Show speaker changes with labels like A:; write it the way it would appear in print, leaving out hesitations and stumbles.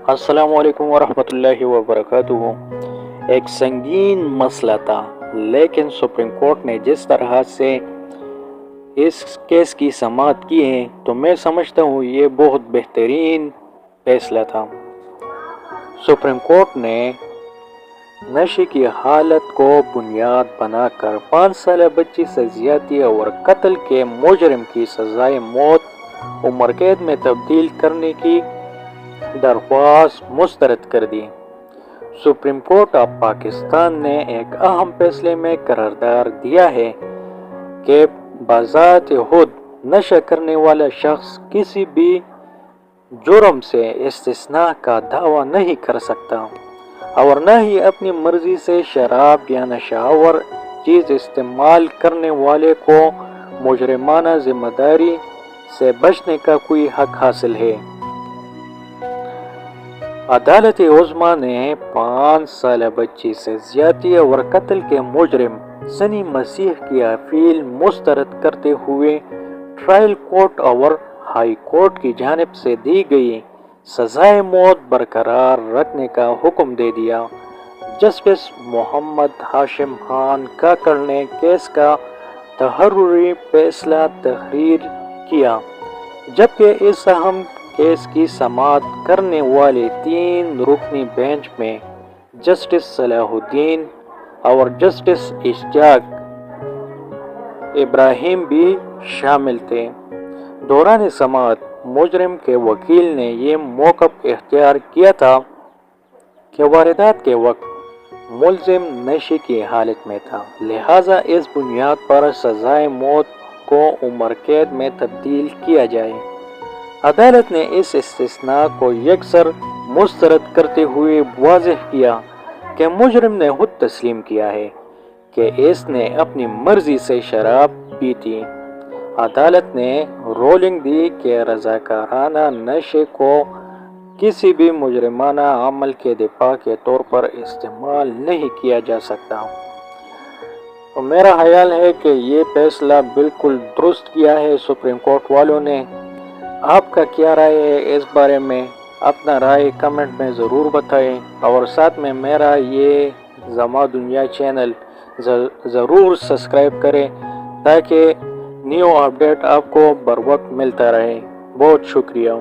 A: السلام علیکم ورحمۃ اللہ وبرکاتہ۔ ایک سنگین مسئلہ تھا، لیکن سپریم کورٹ نے جس طرح سے اس کیس کی سماعت کی ہے تو میں سمجھتا ہوں یہ بہت بہترین فیصلہ تھا۔ سپریم کورٹ نے نشے کی حالت کو بنیاد بنا کر 5 سالہ بچی سے زیادتی اور قتل کے مجرم کی سزائے موت عمر قید میں تبدیل کرنے کی درخواست مسترد کر دی۔ سپریم کورٹ آف پاکستان نے ایک اہم فیصلے میں قرار دیا ہے کہ بذات خود نشہ کرنے والا شخص کسی بھی جرم سے استثناء کا دعویٰ نہیں کر سکتا اور نہ ہی اپنی مرضی سے شراب یا نشہ آور چیز استعمال کرنے والے کو مجرمانہ ذمہ داری سے بچنے کا کوئی حق حاصل ہے۔ عدالت عظمیٰ نے 5 سالہ بچی سے زیادتی اور قتل کے مجرم سنی مسیح کی اپیل مسترد کرتے ہوئے ٹرائل کورٹ اور ہائی کورٹ کی جانب سے دی گئی سزائے موت برقرار رکھنے کا حکم دے دیا۔ جسٹس محمد ہاشم خان کاکڑ نے کیس کا تحرری فیصلہ تحریر کیا، جبکہ اس اہم کیس کی سماعت کرنے والے 3 رکنی بینچ میں جسٹس صلاح الدین اور جسٹس اشتیاق ابراہیم بھی شامل تھے۔ دوران سماعت مجرم کے وکیل نے یہ موقف اختیار کیا تھا کہ واردات کے وقت ملزم نشے کی حالت میں تھا، لہذا اس بنیاد پر سزائے موت کو عمر قید میں تبدیل کیا جائے۔ عدالت نے اس استثناء کو یکسر مسترد کرتے ہوئے واضح کیا کہ مجرم نے خود تسلیم کیا ہے کہ اس نے اپنی مرضی سے شراب پی تھی۔ عدالت نے رولنگ دی کہ رضاکارانہ نشے کو کسی بھی مجرمانہ عمل کے دفاع کے طور پر استعمال نہیں کیا جا سکتا۔ میرا خیال ہے کہ یہ فیصلہ بالکل درست کیا ہے سپریم کورٹ والوں نے۔ آپ کا کیا رائے ہے اس بارے میں؟ اپنا رائے کمنٹ میں ضرور بتائیں اور ساتھ میں میرا یہ زما دنیا چینل ضرور سبسکرائب کریں تاکہ نیو اپڈیٹ آپ کو بر وقت ملتا رہے۔ بہت شکریہ۔